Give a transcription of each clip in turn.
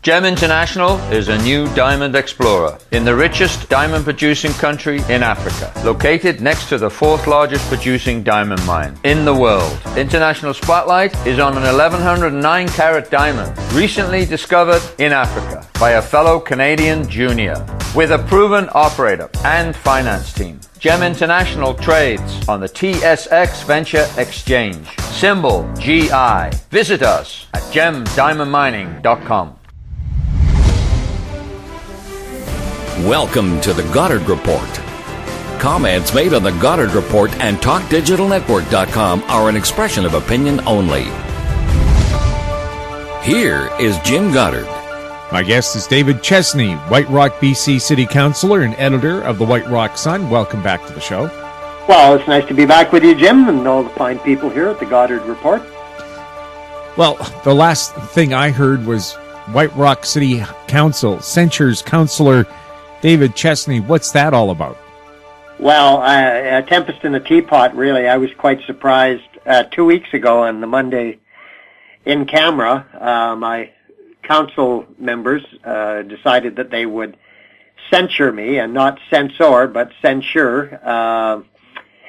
Gem International is a new diamond explorer in the richest diamond producing country in Africa, located next to the fourth largest producing diamond mine in the world. International Spotlight is on an 1109 carat diamond recently discovered in Africa by a fellow Canadian junior with a proven operator and finance team. Gem International trades on the TSX Venture Exchange, symbol GI. Visit us at gemdiamondmining.com. Welcome to the Goddard Report. Comments made on the Goddard Report and TalkDigitalNetwork.com are an expression of opinion only. Here is Jim Goddard. My guest is David Chesney, White Rock, BC City Councillor and editor of the White Rock Sun. Welcome back to the show. Well, it's nice to be back with you, Jim, and all the fine people here at the Goddard Report. Well, the last thing I heard was White Rock City Council censures Councillor David Chesney. What's that all about? Well, a tempest in a teapot, really. I was quite surprised 2 weeks ago on the Monday in camera. My council members decided that they would censure me, and not censor, but censure.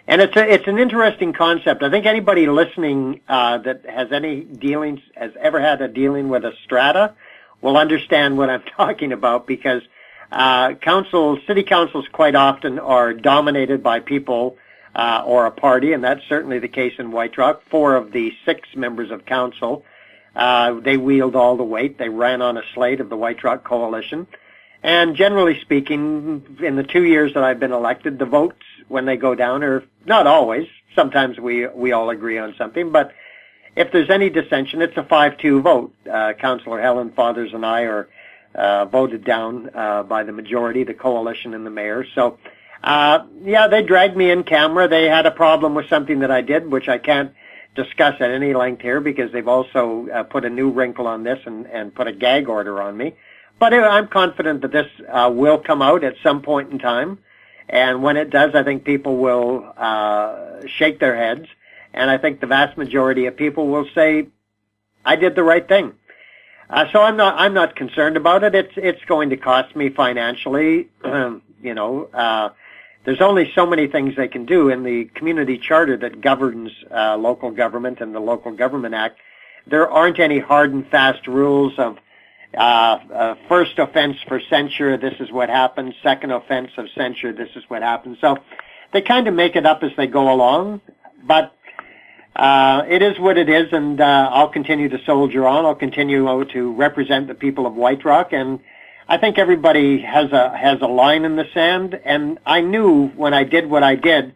And it's an interesting concept. I think anybody listening that has any dealings, has ever had a dealing with a strata, will understand what I'm talking about, because city councils quite often are dominated by people or a party, and that's certainly the case in White Rock. 4 of the 6 members of council, they wield all the weight. They ran on a slate of the White Rock Coalition. And generally speaking, in the 2 years that I've been elected, the votes, when they go down, are not always. Sometimes we all agree on something, but if there's any dissension, it's a 5-2 vote. Councillor Helen Fathers and I are voted down by the majority, the coalition and the mayor. So, they dragged me in camera. They had a problem with something that I did, which I can't discuss at any length here, because they've also put a new wrinkle on this and put a gag order on me. But I'm confident that this will come out at some point in time. And when it does, I think people will shake their heads. And I think the vast majority of people will say, I did the right thing. So I'm not concerned about it. It's going to cost me financially. There's only so many things they can do in the community charter that governs local government and the Local Government Act. There aren't any hard and fast rules of first offense for censure, this is what happens. Second offense of censure, this is what happens. So they kind of make it up as they go along. But it is what it is, and I'll continue to soldier on. I'll continue to represent the people of White Rock, and I think everybody has a line in the sand. And I knew when I did what I did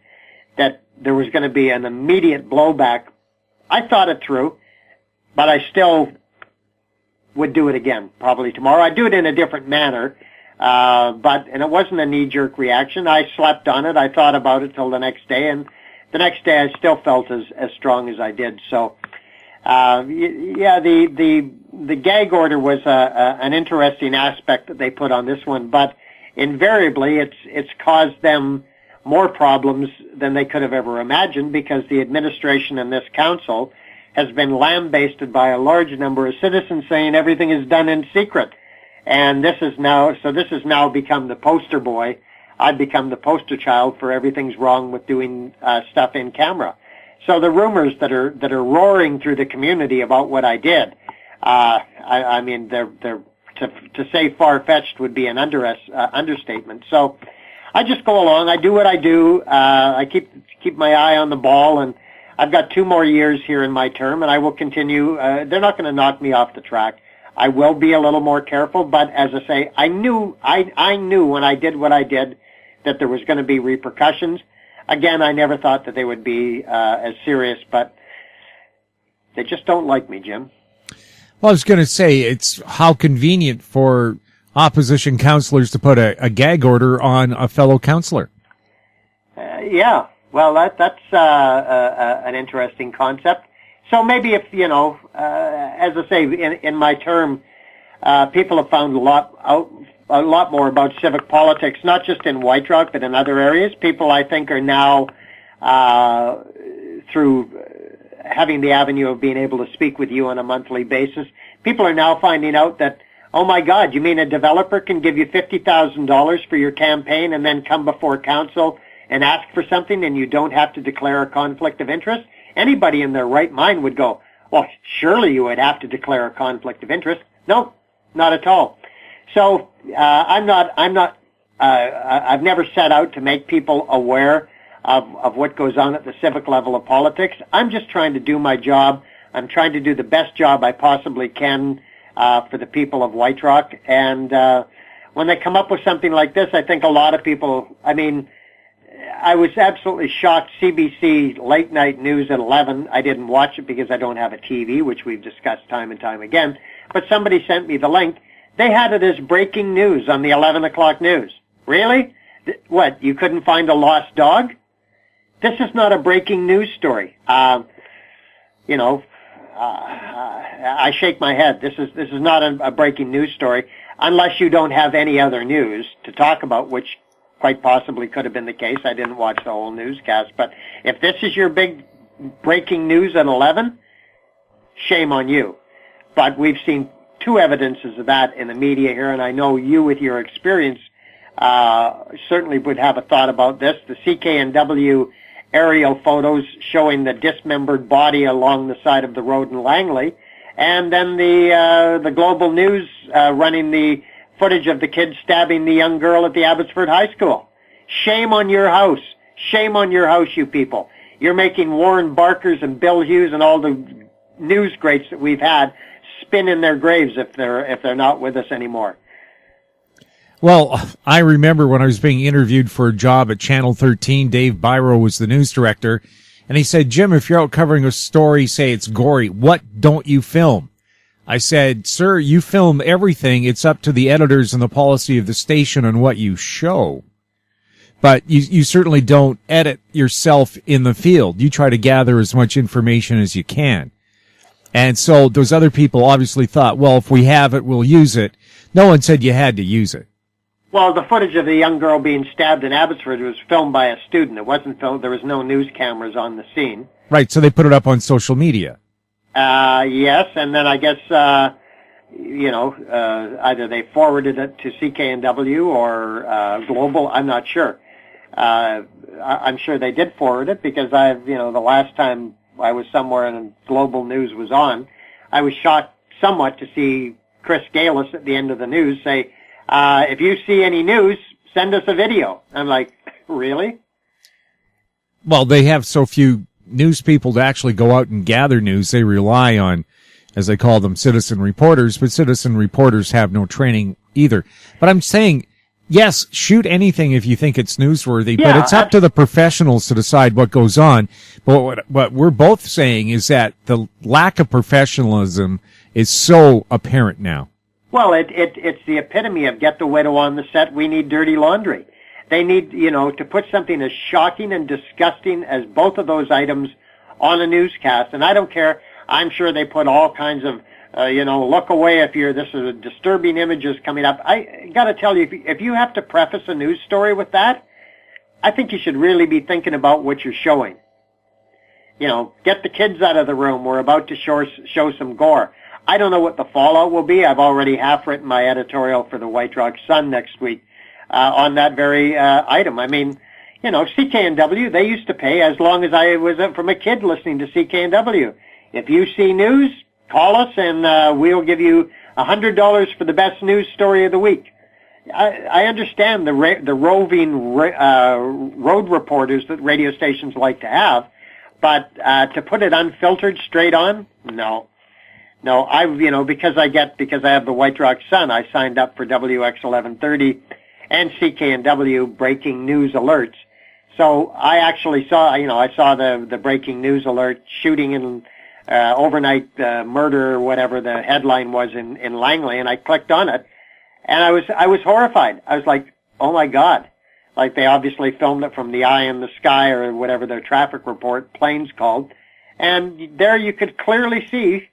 that there was going to be an immediate blowback. I thought it through, but I still would do it again, probably tomorrow. I'd do it in a different manner, and it wasn't a knee-jerk reaction. I slept on it. I thought about it till the next day, and the next day I still felt as strong as I did. So, the gag order was an interesting aspect that they put on this one, but invariably it's caused them more problems than they could have ever imagined, because the administration and this council has been lambasted by a large number of citizens saying everything is done in secret. And this has now become the poster boy. I've become the poster child for everything's wrong with doing stuff in camera. So the rumors that are roaring through the community about what I did, to say far-fetched would be an understatement. So I just go along. I do what I do. I keep my eye on the ball, and I've got 2 more years here in my term, and I will continue. They're not going to knock me off the track. I will be a little more careful, but as I say, I knew when I did what I did that there was going to be repercussions. Again, I never thought that they would be as serious, but they just don't like me, Jim. Well, I was going to say, it's how convenient for opposition councillors to put a gag order on a fellow councillor. Yeah. Well, that's an interesting concept. So maybe if, as I say, in my term, people have found a lot more about civic politics, not just in White Rock, but in other areas. People, I think, are now, through having the avenue of being able to speak with you on a monthly basis, people are now finding out that Oh my God, you mean a developer can give you $50,000 for your campaign and then come before council and ask for something and you don't have to declare a conflict of interest? Anybody in their right mind would go, well, surely you would have to declare a conflict of interest. No, not at all. So, I've never set out to make people aware of what goes on at the civic level of politics. I'm just trying to do my job. I'm trying to do the best job I possibly can for the people of White Rock. And when they come up with something like this, I think a lot of people, I mean, I was absolutely shocked. CBC late night news at 11. I didn't watch it because I don't have a TV, which we've discussed time and time again. But somebody sent me the link. They had it as breaking news on the 11 o'clock news. Really? What, you couldn't find a lost dog? This is not a breaking news story. I shake my head. This is not a breaking news story, unless you don't have any other news to talk about, which quite possibly could have been the case. I didn't watch the whole newscast. But if this is your big breaking news at 11, shame on you. But we've seen two evidences of that in the media here, and I know you, with your experience, certainly would have a thought about this. The CKNW aerial photos showing the dismembered body along the side of the road in Langley, and then the Global News running the footage of the kids stabbing the young girl at the Abbotsford High School. Shame on your house. Shame on your house, you people. You're making Warren Barkers and Bill Hughes and all the news greats that we've had spin in their graves if they're not with us anymore. Well, I remember when I was being interviewed for a job at Channel 13, Dave Byro was the news director, and he said, Jim, if you're out covering a story, say it's gory, what don't you film? I said, sir, you film everything. It's up to the editors and the policy of the station on what you show. But you certainly don't edit yourself in the field. You try to gather as much information as you can. And so those other people obviously thought, well, if we have it, we'll use it. No one said you had to use it. Well, the footage of the young girl being stabbed in Abbotsford was filmed by a student. It wasn't filmed. There was no news cameras on the scene. Right, so they put it up on social media. Yes, and then I guess, either they forwarded it to CKNW or Global. I'm not sure. I'm sure they did forward it because the last time I was somewhere and Global News was on, I was shocked somewhat to see Chris Galis at the end of the news say, if you see any news, send us a video. I'm like, really? Well, they have so few news people to actually go out and gather news. They rely on, as they call them, citizen reporters, but citizen reporters have no training either. But I'm saying, yes, shoot anything if you think it's newsworthy, but it's up to the professionals to decide what goes on. But what we're both saying is that the lack of professionalism is so apparent now. Well, it's the epitome of get the widow on the set. We need dirty laundry. They need, to put something as shocking and disgusting as both of those items on a newscast. And I don't care. I'm sure they put all kinds of, look away if this is a disturbing images coming up. I got to tell you, if you have to preface a news story with that, I think you should really be thinking about what you're showing. Get the kids out of the room. We're about to show some gore. I don't know what the fallout will be. I've already half written my editorial for the White Rock Sun next week on that very item. I mean, CKNW, they used to pay as long as I was from a kid listening to CKNW. If you see news, call us and we'll give you $100 for the best news story of the week. I understand the roving road reporters that radio stations like to have, but to put it unfiltered straight on, no. No, because I have the White Rock Sun, I signed up for WX 1130 and CKNW breaking news alerts. So I actually saw, I saw the breaking news alert, shooting in overnight murder, or whatever the headline was in Langley, and I clicked on it, and I was horrified. I was like, oh my God. Like they obviously filmed it from the eye in the sky or whatever their traffic report plane's called. And there you could clearly see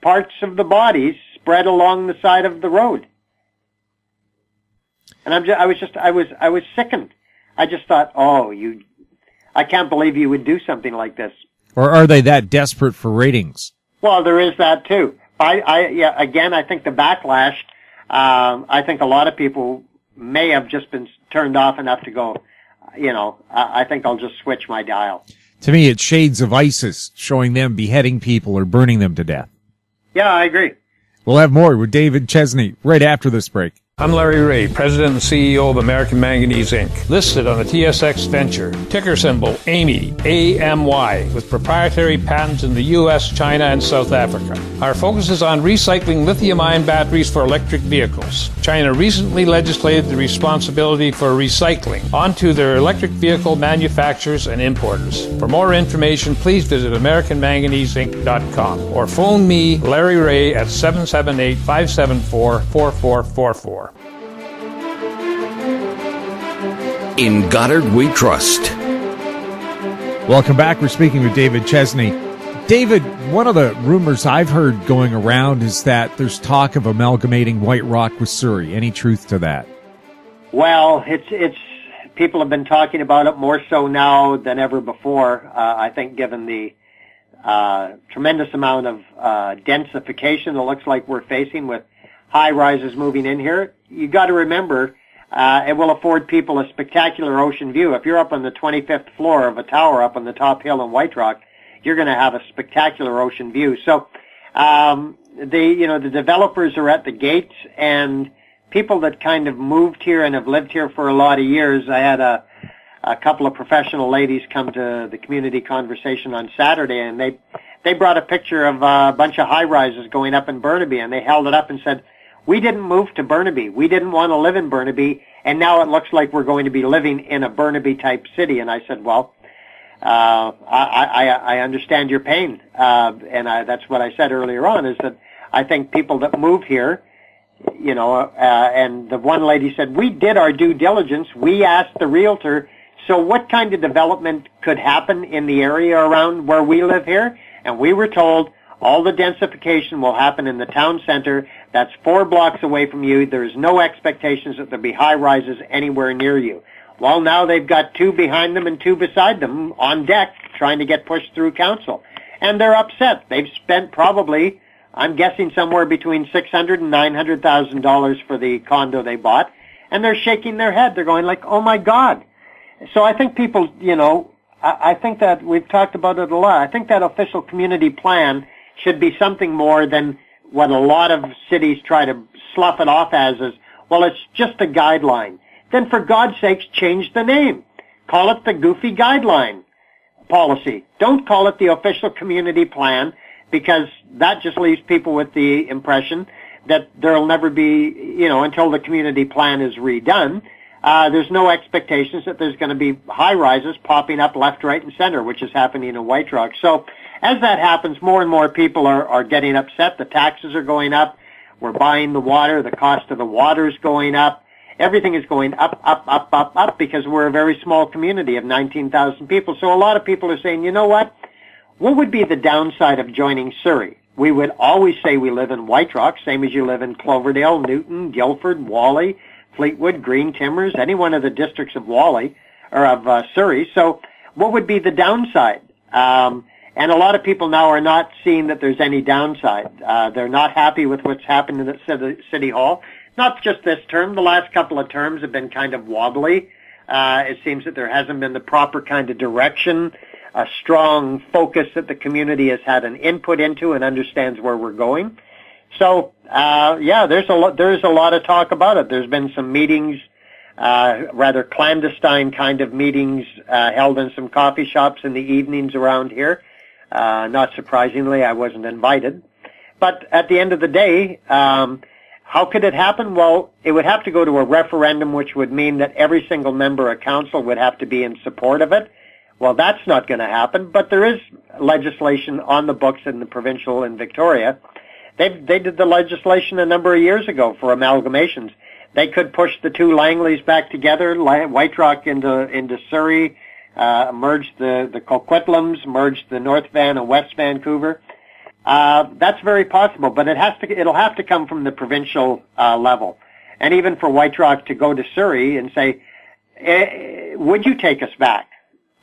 parts of the bodies spread along the side of the road. And I was sickened. I just thought, I can't believe you would do something like this. Or are they that desperate for ratings? Well, there is that too. I think the backlash I think a lot of people may have just been turned off enough to go, I think I'll just switch my dial. To me, it's shades of ISIS, showing them beheading people or burning them to death. Yeah, I agree. We'll have more with David Chesney right after this break. I'm Larry Ray, President and CEO of American Manganese, Inc., listed on the TSX Venture, ticker symbol AMY, A-M-Y, with proprietary patents in the U.S., China, and South Africa. Our focus is on recycling lithium-ion batteries for electric vehicles. China recently legislated the responsibility for recycling onto their electric vehicle manufacturers and importers. For more information, please visit AmericanManganeseInc.com or phone me, Larry Ray, at 778-574-4444. In Goddard we trust. Welcome back. We're speaking with David Chesney. David, one of the rumors I've heard going around is that there's talk of amalgamating White Rock with Surrey. Any truth to that? Well, it's people have been talking about it more so now than ever before. I think given the tremendous amount of densification it looks like we're facing with high rises moving in here, you got to remember it will afford people a spectacular ocean view. If you're up on the 25th floor of a tower up on the top hill in White Rock, you're going to have a spectacular ocean view. So the developers are at the gates, and people that kind of moved here and have lived here for a lot of years. I had a couple of professional ladies come to the community conversation on Saturday, and they brought a picture of a bunch of high rises going up in Burnaby, and they held it up and said, "We didn't move to Burnaby. We didn't want to live in Burnaby, and now it looks like we're going to be living in a Burnaby-type city." And I said, well, I understand your pain. That's what I said earlier on, is that I think people that move here, and the one lady said, we did our due diligence. We asked the realtor, so what kind of development could happen in the area around where we live here? And we were told all the densification will happen in the town center. That's 4 blocks away from you. There's no expectations that there'll be high rises anywhere near you. Well, now they've got 2 behind them and 2 beside them on deck trying to get pushed through council. And they're upset. They've spent probably, I'm guessing, somewhere between $600,000 and $900,000 for the condo they bought. And they're shaking their head. They're going like, oh my God. So I think people, I think that we've talked about it a lot. I think that official community plan should be something more than what a lot of cities try to slough it off as, well, it's just a guideline. Then for God's sakes, change the name. Call it the Goofy Guideline Policy. Don't call it the official community plan, because that just leaves people with the impression that there'll never be, until the community plan is redone, there's no expectations that there's going to be high rises popping up left, right, and center, which is happening in White Rock. So as that happens, more and more people are getting upset. The taxes are going up. We're buying the water. The cost of the water is going up. Everything is going up, because we're a very small community of 19,000 people. So a lot of people are saying, you know what? What would be the downside of joining Surrey? We would always say we live in White Rock, same as you live in Cloverdale, Newton, Guildford, Whalley, Fleetwood, Green Timbers, any one of the districts of Whalley, or of Surrey. So what would be the downside? And a lot of people now are not seeing that there's any downside. They're not happy with what's happened at City Hall. Not just this term. The last couple of terms have been kind of wobbly. It seems that there hasn't been the proper kind of direction, a strong focus that the community has had an input into and understands where we're going. So, there's a lot of talk about it. There's been some meetings, rather clandestine kind of meetings, held in some coffee shops in the evenings around here. Not surprisingly, I wasn't invited. But at the end of the day, how could it happen? Well, it would have to go to a referendum, which would mean that every single member of council would have to be in support of it. Well, that's not going to happen, but there is legislation on the books in the provincial in Victoria. They did the legislation a number of years ago for amalgamations. They could push the 2 Langleys back together, White Rock into Surrey, merge the Coquitlam's, merge the North Van and West Vancouver. That's very possible, but it'll have to come from the provincial level. And even for White Rock to go to Surrey and say, would you take us back?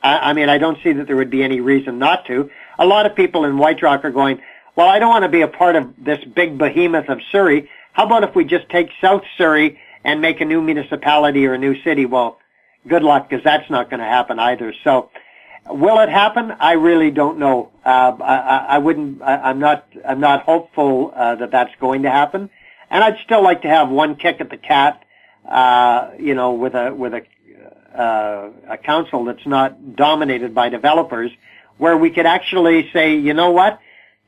I mean, I don't see that there would be any reason not to. A lot of people in White Rock are going, well, I don't want to be a part of this big behemoth of Surrey. how about if we just take South Surrey and make a new municipality or a new city? Well, good luck, because that's not going to happen either. So, will it happen? I really don't know. I'm not hopeful that that's going to happen. And I'd still like to have one kick at the cat, with a council that's not dominated by developers, where we could actually say, you know what?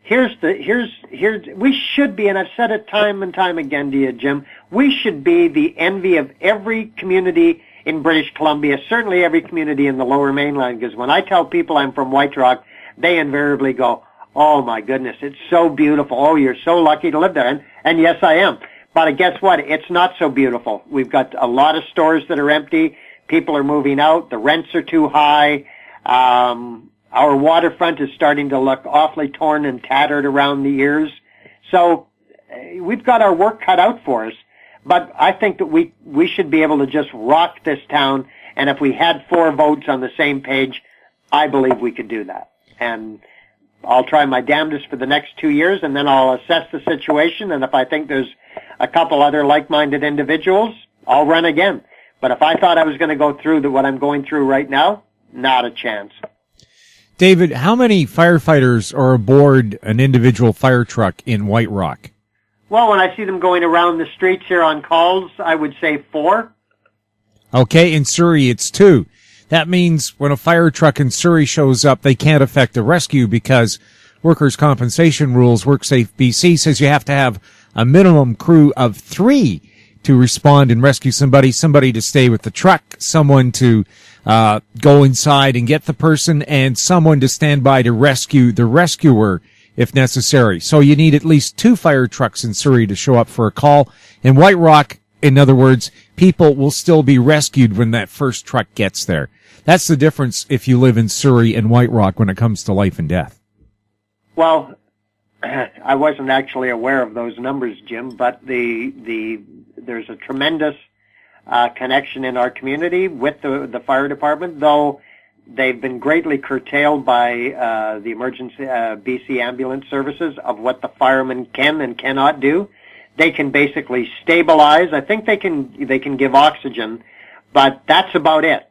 Here's, we should be, and I've said it time and time again to you, Jim, we should be the envy of every community in British Columbia, certainly every community in the Lower Mainland, because when I tell people I'm from White Rock, they invariably go, oh my goodness, it's so beautiful. Oh, you're so lucky to live there. And yes, I am. But guess what? It's not so beautiful. We've got a lot of stores that are empty. People are moving out. The rents are too high. Our waterfront is starting to look awfully torn and tattered around the ears. So we've got our work cut out for us. But I think that we should be able to just rock this town. And if we had 4 votes on the same page, I believe we could do that. And I'll try my damnedest for the next 2 years, and then I'll assess the situation. And if I think there's a couple other like-minded individuals, I'll run again. But if I thought I was going to go through what I'm going through right now, not a chance. David, how many firefighters are aboard an individual fire truck in White Rock? Well, when I see them going around the streets here on calls, I would say 4. Okay, in Surrey it's 2. That means when a fire truck in Surrey shows up, they can't effect a rescue because workers' compensation rules, WorkSafe BC says you have to have a minimum crew of 3 to respond and rescue somebody to stay with the truck, someone to go inside and get the person, and someone to stand by to rescue the rescuer if necessary. So you need at least 2 fire trucks in Surrey to show up for a call. In White Rock, in other words, people will still be rescued when that first truck gets there. That's the difference if you live in Surrey and White Rock when it comes to life and death. Well, I wasn't actually aware of those numbers, Jim, but there's a tremendous connection in our community with the fire department, though they've been greatly curtailed by the emergency BC ambulance services of what the firemen can and cannot do. They can basically stabilize. I think they can give oxygen, but that's about it.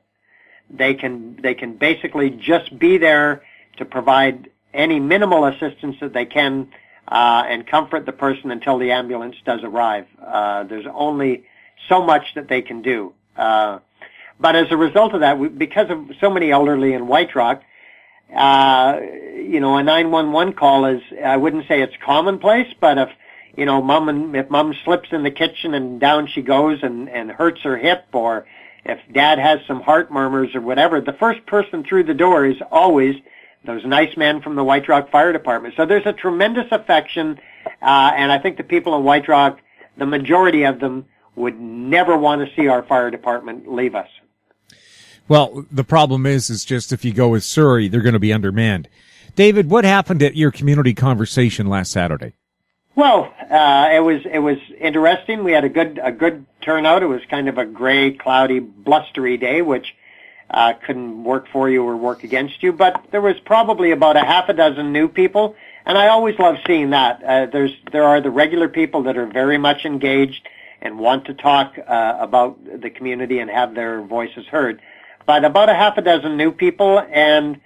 They can basically just be there to provide any minimal assistance that they can and comfort the person until the ambulance does arrive. There's only so much that they can do. But as a result of that, because of so many elderly in White Rock, a 911 call is, I wouldn't say it's commonplace, but if mom slips in the kitchen and down she goes and hurts her hip, or if dad has some heart murmurs or whatever, the first person through the door is always those nice men from the White Rock Fire Department. So there's a tremendous affection, and I think the people in White Rock, the majority of them, would never want to see our fire department leave us. Well, the problem is just if you go with Surrey, they're going to be undermanned. David, what happened at your community conversation last Saturday? Well, it was interesting. We had a good turnout. It was kind of a gray, cloudy, blustery day, which couldn't work for you or work against you. But there was probably about a half a dozen new people, and I always love seeing that. There are the regular people that are very much engaged and want to talk about the community and have their voices heard. But about a half a dozen new people, and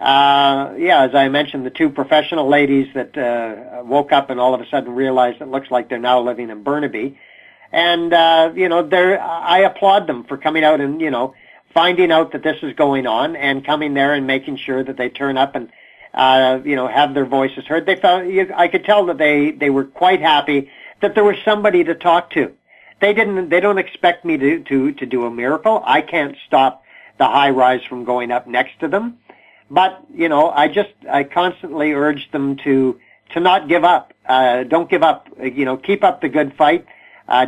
as I mentioned, the 2 professional ladies that woke up and all of a sudden realized it looks like they're now living in Burnaby. And I applaud them for coming out and finding out that this is going on and coming there and making sure that they turn up and have their voices heard. They felt, I could tell that they were quite happy that there was somebody to talk to. They don't expect me to do a miracle. I can't stop the high rise from going up next to them. But, I constantly urge them to not give up. Don't give up. Keep up the good fight.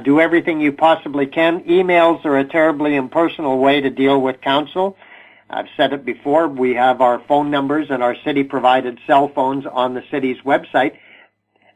Do everything you possibly can. Emails are a terribly impersonal way to deal with council. I've said it before. We have our phone numbers and our city-provided cell phones on the city's website.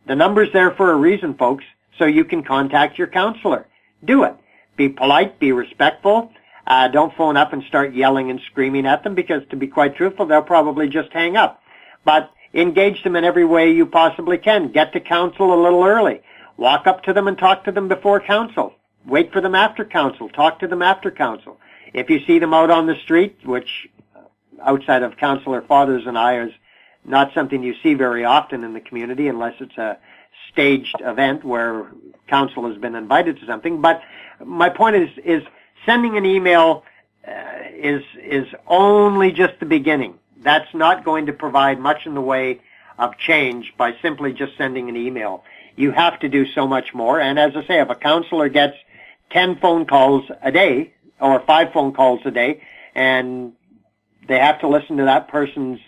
The number's there for a reason, folks, so you can contact your councillor. Do it. Be polite. Be respectful. Don't phone up and start yelling and screaming at them, because to be quite truthful, they'll probably just hang up. But engage them in every way you possibly can. Get to council a little early. walk up to them and talk to them before council. Wait for them after council. Talk to them after council. If you see them out on the street, which outside of Councillor Fathers and I is not something you see very often in the community unless it's a staged event where council has been invited to something. But my point is sending an email is only just the beginning. That's not going to provide much in the way of change by simply just sending an email. You have to do so much more. And as I say, if a councillor gets 10 phone calls a day or 5 phone calls a day, and they have to listen to that person's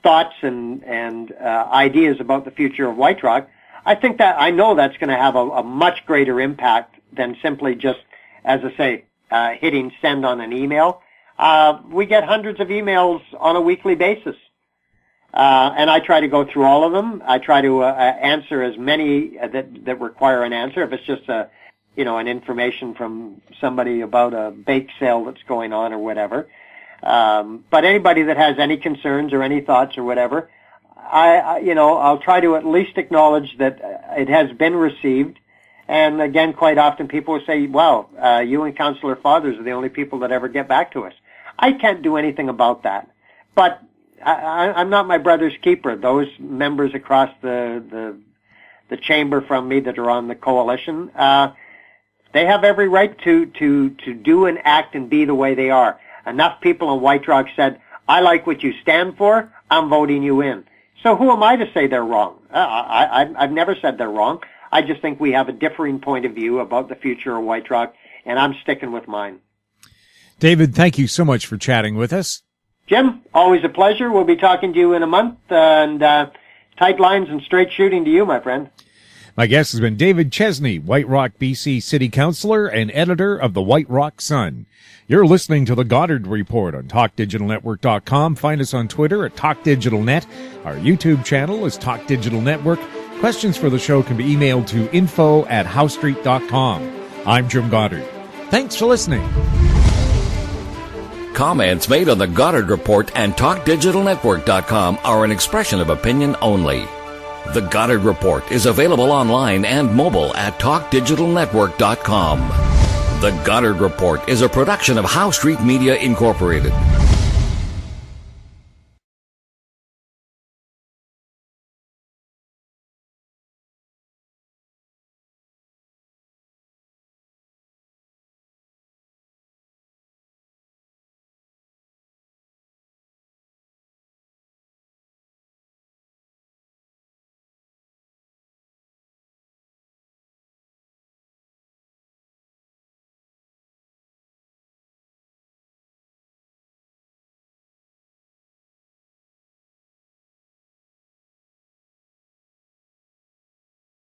thoughts and ideas about the future of White Rock, I know that's going to have a much greater impact than simply just, as I say, hitting send on an email. We get hundreds of emails on a weekly basis. And I try to go through all of them. I try to answer as many that require an answer. If it's just an information from somebody about a bake sale that's going on or whatever. But anybody that has any concerns or any thoughts or whatever, I'll try to at least acknowledge that it has been received. And again, quite often people will say, "Wow, you and Councillor Fathers are the only people that ever get back to us." I can't do anything about that, but I'm not my brother's keeper. Those members across the chamber from me that are on the coalition, they have every right to do and act and be the way they are. Enough people in White Rock said, "I like what you stand for. I'm voting you in." So who am I to say they're wrong? I've never said they're wrong. I just think we have a differing point of view about the future of White Rock, and I'm sticking with mine. David, thank you so much for chatting with us. Jim, always a pleasure. We'll be talking to you in a month, and tight lines and straight shooting to you, my friend. My guest has been David Chesney, White Rock, BC City Councillor and editor of the White Rock Sun. You're listening to the Goddard Report on TalkDigitalNetwork.com. Find us on Twitter at TalkDigitalNet. Our YouTube channel is Talk Digital Network. Questions for the show can be emailed to info@howstreet.com. I'm Jim Goddard. Thanks for listening. Comments made on the Goddard Report and TalkDigitalNetwork.com are an expression of opinion only. The Goddard Report is available online and mobile at TalkDigitalNetwork.com. The Goddard Report is a production of How Street Media Incorporated.